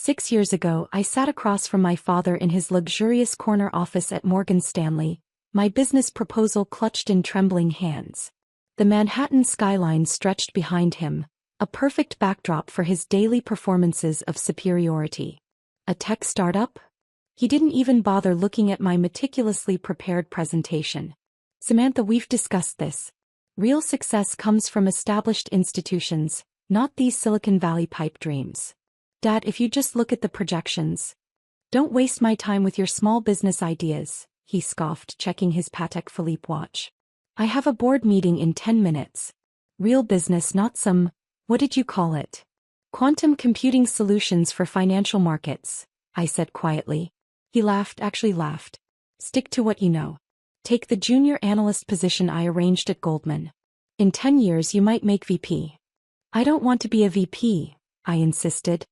6 years ago, I sat across from my father in his luxurious corner office at Morgan Stanley, my business proposal clutched in trembling hands. The Manhattan skyline stretched behind him, a perfect backdrop for his daily performances of superiority. A tech startup? He didn't even bother looking at my meticulously prepared presentation. Samantha, we've discussed this. Real success comes from established institutions, not these Silicon Valley pipe dreams. Dad, if you just look at the projections. Don't waste my time with your small business ideas, he scoffed, checking his Patek Philippe watch. I have a board meeting in 10 minutes. Real business, not some, what did you call it? Quantum computing solutions for financial markets, I said quietly. He laughed, actually laughed. Stick to what you know. Take the junior analyst position I arranged at Goldman. In 10 years you might make VP. I don't want to be a VP, I insisted.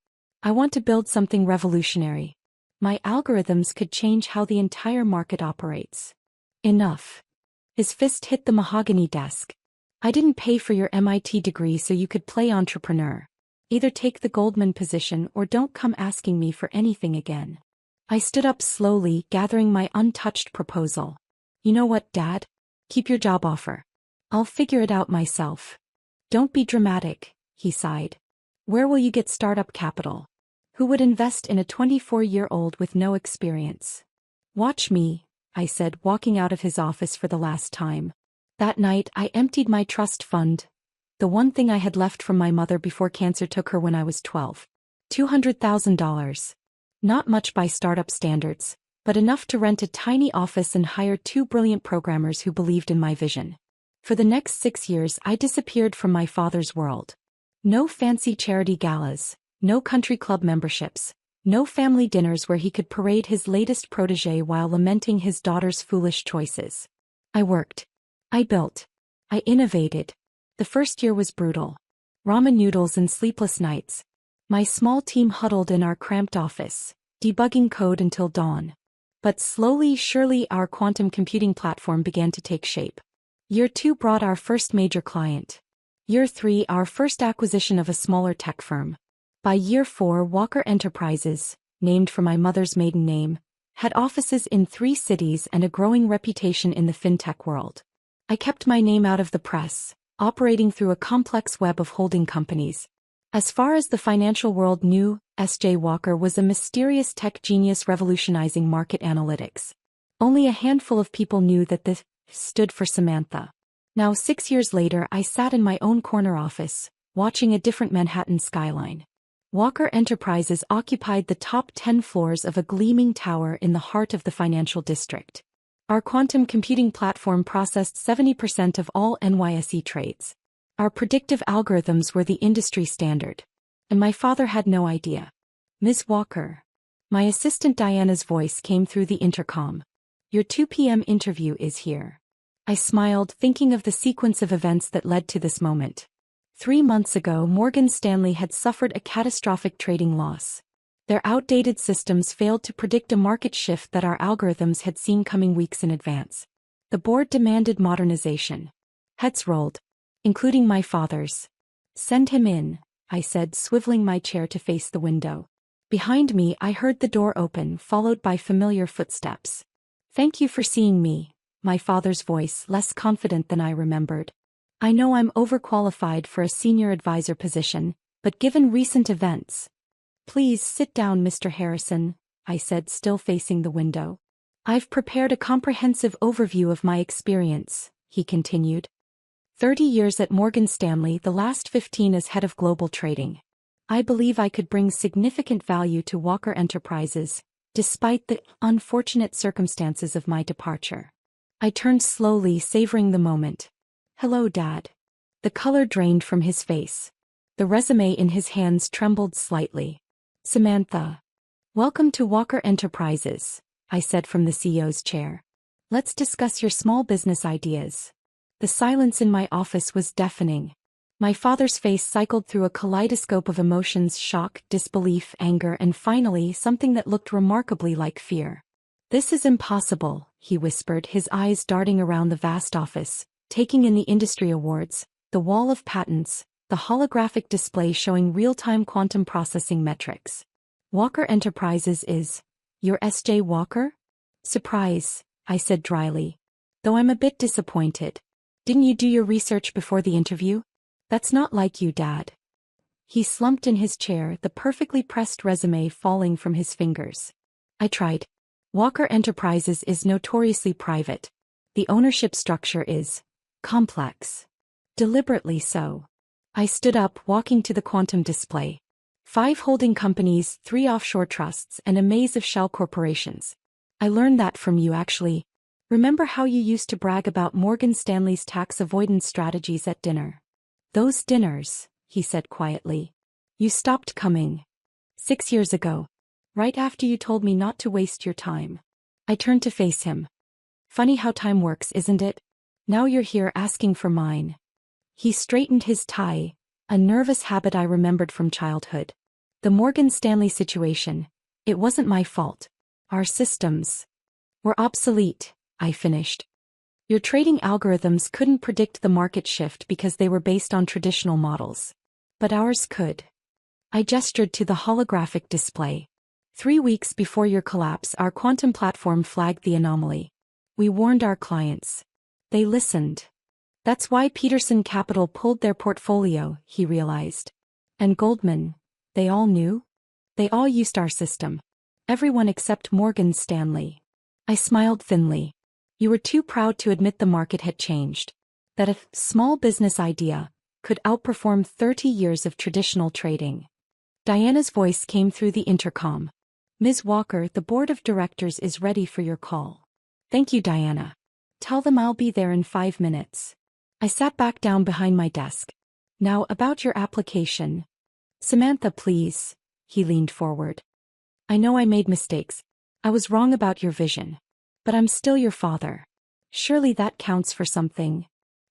I want to build something revolutionary. My algorithms could change how the entire market operates. Enough. His fist hit the mahogany desk. I didn't pay for your MIT degree so you could play entrepreneur. Either take the Goldman position or don't come asking me for anything again. I stood up slowly, gathering my untouched proposal. You know what, Dad? Keep your job offer. I'll figure it out myself. Don't be dramatic, he sighed. Where will you get startup capital? Who would invest in a 24-year-old with no experience? Watch me, I said, walking out of his office for the last time. That night I emptied my trust fund, the one thing I had left from my mother before cancer took her when I was 12. $200,000. Not much by startup standards, but enough to rent a tiny office and hire 2 brilliant programmers who believed in my vision. For the next 6 years I disappeared from my father's world. No fancy charity galas, no country club memberships, no family dinners where he could parade his latest protégé while lamenting his daughter's foolish choices. I worked. I built. I innovated. The first year was brutal. Ramen noodles and sleepless nights. My small team huddled in our cramped office, debugging code until dawn. But slowly, surely our quantum computing platform began to take shape. Year 2 brought our first major client. Year 3, our first acquisition of a smaller tech firm. By year 4, Walker Enterprises, named for my mother's maiden name, had offices in 3 cities and a growing reputation in the fintech world. I kept my name out of the press, operating through a complex web of holding companies. As far as the financial world knew, S.J. Walker was a mysterious tech genius revolutionizing market analytics. Only a handful of people knew that this stood for Samantha. Now 6 years later I sat in my own corner office, watching a different Manhattan skyline. Walker Enterprises occupied the top 10 floors of a gleaming tower in the heart of the financial district. Our quantum computing platform processed 70% of all NYSE trades. Our predictive algorithms were the industry standard. And my father had no idea. Ms. Walker. My assistant Diana's voice came through the intercom. Your 2 p.m. interview is here. I smiled, thinking of the sequence of events that led to this moment. 3 months ago, Morgan Stanley had suffered a catastrophic trading loss. Their outdated systems failed to predict a market shift that our algorithms had seen coming weeks in advance. The board demanded modernization. Heads rolled, including my father's. Send him in, I said, swiveling my chair to face the window. Behind me, I heard the door open, followed by familiar footsteps. Thank you for seeing me, my father's voice, less confident than I remembered. I know I'm overqualified for a senior advisor position, but given recent events. Please sit down, Mr. Harrison, I said, still facing the window. I've prepared a comprehensive overview of my experience, he continued. 30 years at Morgan Stanley, the last 15 as head of global trading. I believe I could bring significant value to Walker Enterprises, despite the unfortunate circumstances of my departure. I turned slowly, savoring the moment. Hello, Dad. The color drained from his face. The resume in his hands trembled slightly. Samantha. Welcome to Walker Enterprises, I said from the CEO's chair. Let's discuss your small business ideas. The silence in my office was deafening. My father's face cycled through a kaleidoscope of emotions: shock, disbelief, anger, and finally something that looked remarkably like fear. This is impossible, he whispered, his eyes darting around the vast office, taking in the industry awards, the wall of patents, the holographic display showing real-time quantum processing metrics. Walker Enterprises is. You're S.J. Walker? Surprise, I said dryly. Though I'm a bit disappointed. Didn't you do your research before the interview? That's not like you, Dad. He slumped in his chair, the perfectly pressed resume falling from his fingers. I tried. Walker Enterprises is notoriously private. The ownership structure is complex. Deliberately so. I stood up, walking to the quantum display. 5 holding companies, 3 offshore trusts, and a maze of shell corporations. I learned that from you, actually. Remember how you used to brag about Morgan Stanley's tax avoidance strategies at dinner? Those dinners, he said quietly. You stopped coming. 6 years ago. Right after you told me not to waste your time. I turned to face him. Funny how time works, isn't it? Now you're here asking for mine. He straightened his tie, a nervous habit I remembered from childhood. The Morgan Stanley situation. It wasn't my fault. Our systems were obsolete, I finished. Your trading algorithms couldn't predict the market shift because they were based on traditional models. But ours could. I gestured to the holographic display. 3 weeks before your collapse, our quantum platform flagged the anomaly. We warned our clients. They listened. That's why Peterson Capital pulled their portfolio, he realized. And Goldman, they all knew? They all used our system. Everyone except Morgan Stanley. I smiled thinly. You were too proud to admit the market had changed. That a small business idea could outperform 30 years of traditional trading. Diana's voice came through the intercom. Ms. Walker, the board of directors is ready for your call. Thank you, Diana. Tell them I'll be there in 5 minutes. I sat back down behind my desk. Now about your application. Samantha, please. He leaned forward. I know I made mistakes. I was wrong about your vision. But I'm still your father. Surely that counts for something.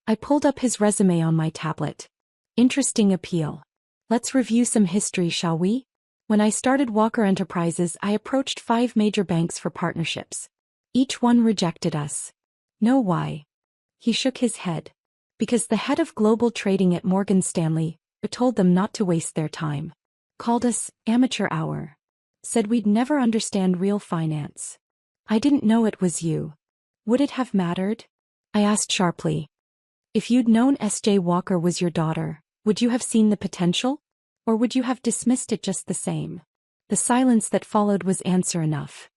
I pulled up his resume on my tablet. Interesting appeal. Let's review some history, shall we? When I started Walker Enterprises, I approached 5 major banks for partnerships. Each one rejected us. Know why? He shook his head. Because the head of global trading at Morgan Stanley told them not to waste their time. Called us amateur hour. Said we'd never understand real finance. I didn't know it was you. Would it have mattered? I asked sharply. If you'd known S.J. Walker was your daughter, would you have seen the potential? Or would you have dismissed it just the same? The silence that followed was answer enough.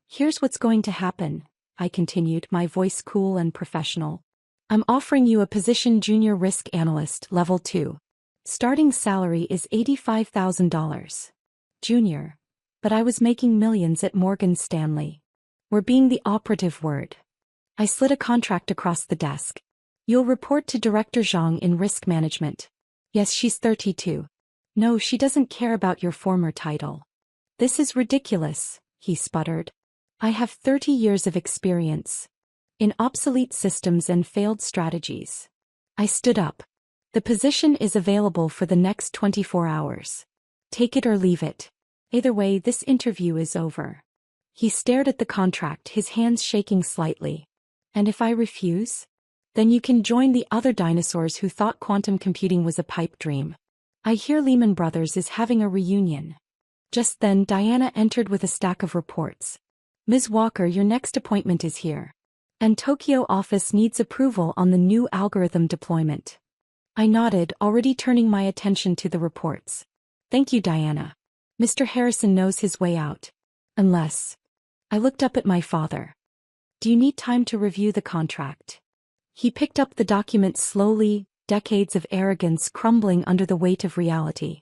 Here's what's going to happen, I continued, my voice cool and professional. I'm offering you a position junior risk analyst, level 2. Starting salary is $85,000. Junior. But I was making millions at Morgan Stanley. We're being the operative word. I slid a contract across the desk. You'll report to Director Zhang in risk management. Yes, she's 32. No, she doesn't care about your former title. This is ridiculous, he sputtered. I have 30 years of experience. In obsolete systems and failed strategies. I stood up. The position is available for the next 24 hours. Take it or leave it. Either way, this interview is over. He stared at the contract, his hands shaking slightly. And if I refuse? Then you can join the other dinosaurs who thought quantum computing was a pipe dream. I hear Lehman Brothers is having a reunion. Just then Diana entered with a stack of reports. Ms. Walker, your next appointment is here. And Tokyo office needs approval on the new algorithm deployment. I nodded, already turning my attention to the reports. Thank you, Diana. Mr. Harrison knows his way out. Unless. I looked up at my father. Do you need time to review the contract? He picked up the document slowly, decades of arrogance crumbling under the weight of reality.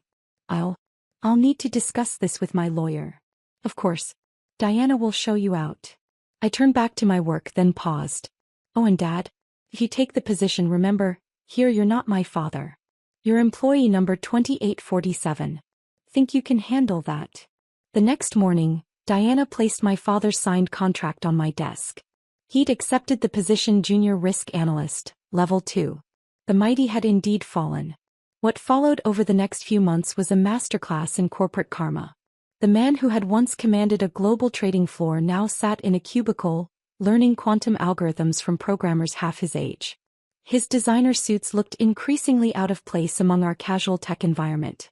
I'll need to discuss this with my lawyer. Of course. Diana will show you out. I turned back to my work, then paused. Oh, and Dad, if you take the position, remember, here you're not my father. You're employee number 2847. Think you can handle that? The next morning, Diana placed my father's signed contract on my desk. He'd accepted the position junior risk analyst, level 2. The mighty had indeed fallen. What followed over the next few months was a masterclass in corporate karma. The man who had once commanded a global trading floor now sat in a cubicle, learning quantum algorithms from programmers half his age. His designer suits looked increasingly out of place among our casual tech environment.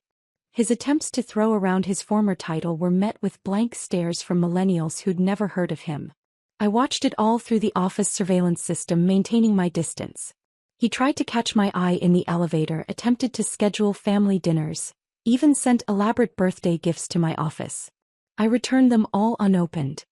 His attempts to throw around his former title were met with blank stares from millennials who'd never heard of him. I watched it all through the office surveillance system, maintaining my distance. He tried to catch my eye in the elevator, attempted to schedule family dinners, even sent elaborate birthday gifts to my office. I returned them all unopened.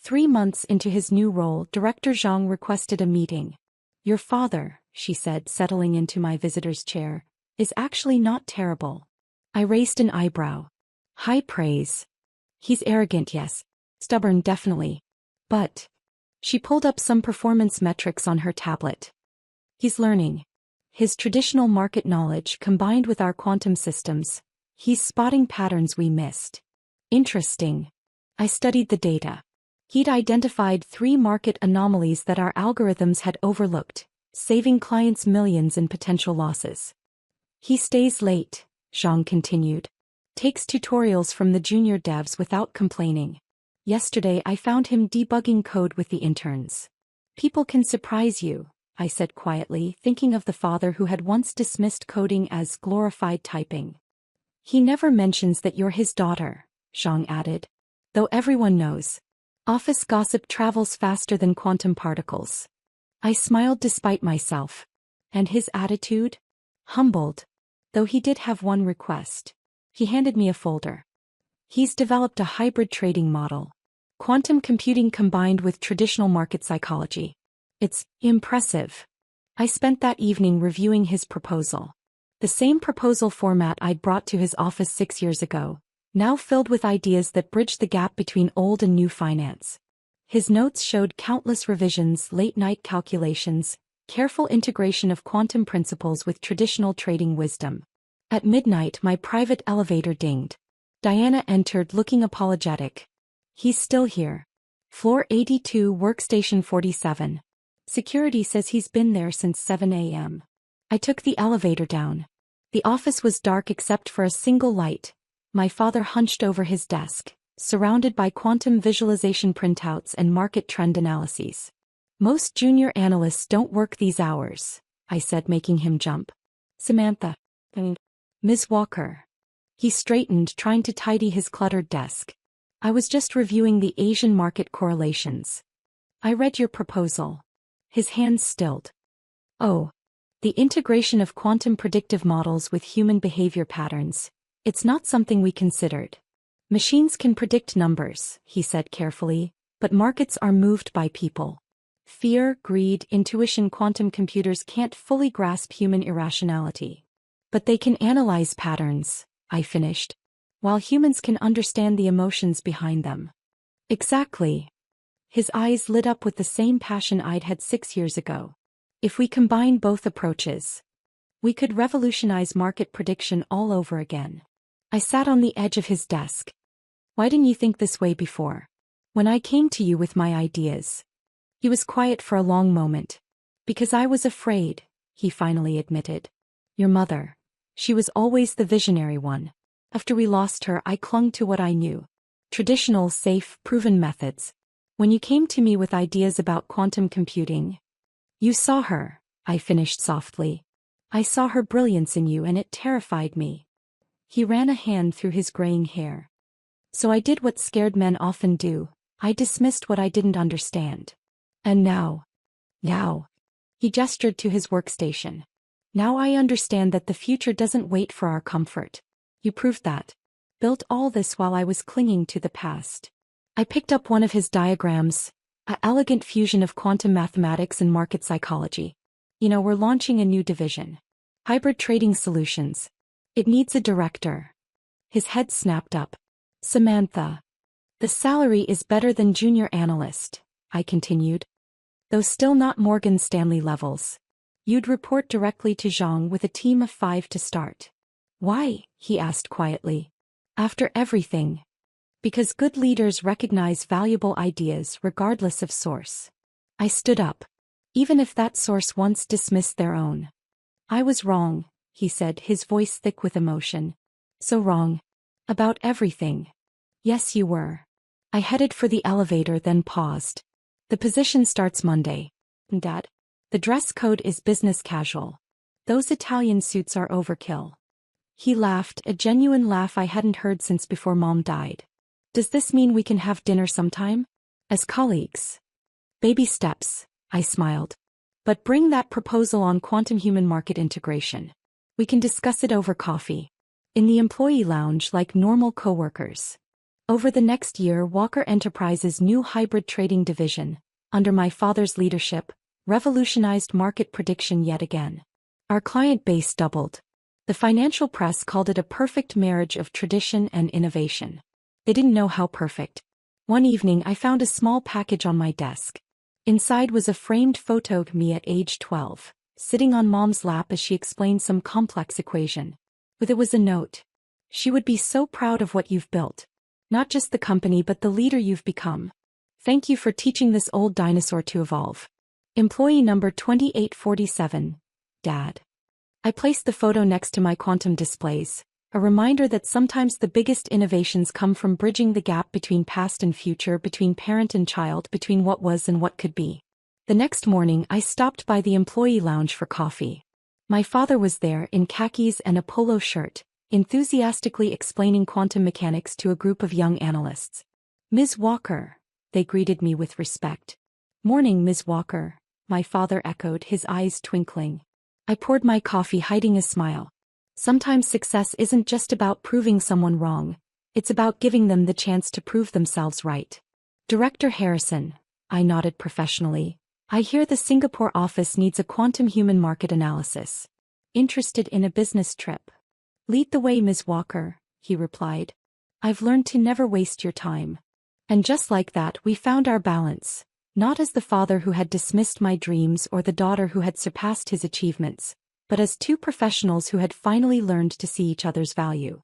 3 months into his new role, Director Zhang requested a meeting. "Your father," she said, settling into my visitor's chair, "is actually not terrible." I raised an eyebrow. High praise. He's arrogant, yes. Stubborn, definitely. But she pulled up some performance metrics on her tablet. He's learning. His traditional market knowledge combined with our quantum systems, he's spotting patterns we missed. Interesting. I studied the data. He'd identified 3 market anomalies that our algorithms had overlooked, saving clients millions in potential losses. He stays late, Zhang continued. Takes tutorials from the junior devs without complaining. Yesterday I found him debugging code with the interns. People can surprise you, I said quietly, thinking of the father who had once dismissed coding as glorified typing. He never mentions that you're his daughter, Zhang added. Though everyone knows. Office gossip travels faster than quantum particles. I smiled despite myself. And his attitude? Humbled. Though he did have one request. He handed me a folder. He's developed a hybrid trading model. Quantum computing combined with traditional market psychology. It's impressive. I spent that evening reviewing his proposal. The same proposal format I'd brought to his office 6 years ago, now filled with ideas that bridged the gap between old and new finance. His notes showed countless revisions, late-night calculations, careful integration of quantum principles with traditional trading wisdom. At midnight my private elevator dinged. Diana entered looking apologetic. He's still here. Floor 82, workstation 47. Security says he's been there since 7 a.m. I took the elevator down. The office was dark except for a single light. My father hunched over his desk, surrounded by quantum visualization printouts and market trend analyses. Most junior analysts don't work these hours, I said, making him jump. Samantha. Ms. Walker. He straightened, trying to tidy his cluttered desk. I was just reviewing the Asian market correlations. I read your proposal. His hands stilled. Oh. The integration of quantum predictive models with human behavior patterns. It's not something we considered. Machines can predict numbers, he said carefully, but markets are moved by people. Fear, greed, intuition. Quantum computers can't fully grasp human irrationality. But they can analyze patterns, I finished. While humans can understand the emotions behind them. Exactly. His eyes lit up with the same passion I'd had 6 years ago. If we combine both approaches, we could revolutionize market prediction all over again. I sat on the edge of his desk. Why didn't you think this way before? When I came to you with my ideas. He was quiet for a long moment. Because I was afraid, he finally admitted. Your mother. She was always the visionary one. After we lost her, I clung to what I knew. Traditional, safe, proven methods. When you came to me with ideas about quantum computing, you saw her, I finished softly. I saw her brilliance in you and it terrified me. He ran a hand through his graying hair. So I did what scared men often do. I dismissed what I didn't understand. And now. He gestured to his workstation. Now I understand that the future doesn't wait for our comfort. You proved that. Built all this while I was clinging to the past. I picked up one of his diagrams, an elegant fusion of quantum mathematics and market psychology. We're launching a new division. Hybrid trading solutions. It needs a director. His head snapped up. Samantha. The salary is better than junior analyst, I continued. Though still not Morgan Stanley levels. You'd report directly to Zhang with a team of 5 to start. Why? He asked quietly. After everything. Because good leaders recognize valuable ideas regardless of source. I stood up. Even if that source once dismissed their own. I was wrong, he said, his voice thick with emotion. So wrong. About everything. Yes, you were. I headed for the elevator, then paused. The position starts Monday. Dad. The dress code is business casual. Those Italian suits are overkill. He laughed, a genuine laugh I hadn't heard since before Mom died. Does this mean we can have dinner sometime? As colleagues? Baby steps, I smiled. But bring that proposal on quantum human market integration. We can discuss it over coffee. In the employee lounge like normal coworkers. Over the next year, Walker Enterprises' new hybrid trading division, under my father's leadership, revolutionized market prediction yet again. Our client base doubled. The financial press called it a perfect marriage of tradition and innovation. They didn't know how perfect. One evening I found a small package on my desk. Inside was a framed photo of me at age 12, sitting on Mom's lap as she explained some complex equation. With it was a note. She would be so proud of what you've built. Not just the company but the leader you've become. Thank you for teaching this old dinosaur to evolve. Employee number 2847, Dad. I placed the photo next to my quantum displays, a reminder that sometimes the biggest innovations come from bridging the gap between past and future, between parent and child, between what was and what could be. The next morning I stopped by the employee lounge for coffee. My father was there in khakis and a polo shirt, enthusiastically explaining quantum mechanics to a group of young analysts. Ms. Walker, they greeted me with respect. Morning, Ms. Walker, my father echoed, his eyes twinkling. I poured my coffee, hiding a smile. Sometimes success isn't just about proving someone wrong, it's about giving them the chance to prove themselves right. Director Harrison, I nodded professionally. I hear the Singapore office needs a quantum human market analysis. Interested in a business trip? Lead the way, Ms. Walker, he replied. I've learned to never waste your time. And just like that we found our balance. Not as the father who had dismissed my dreams or the daughter who had surpassed his achievements, but as two professionals who had finally learned to see each other's value.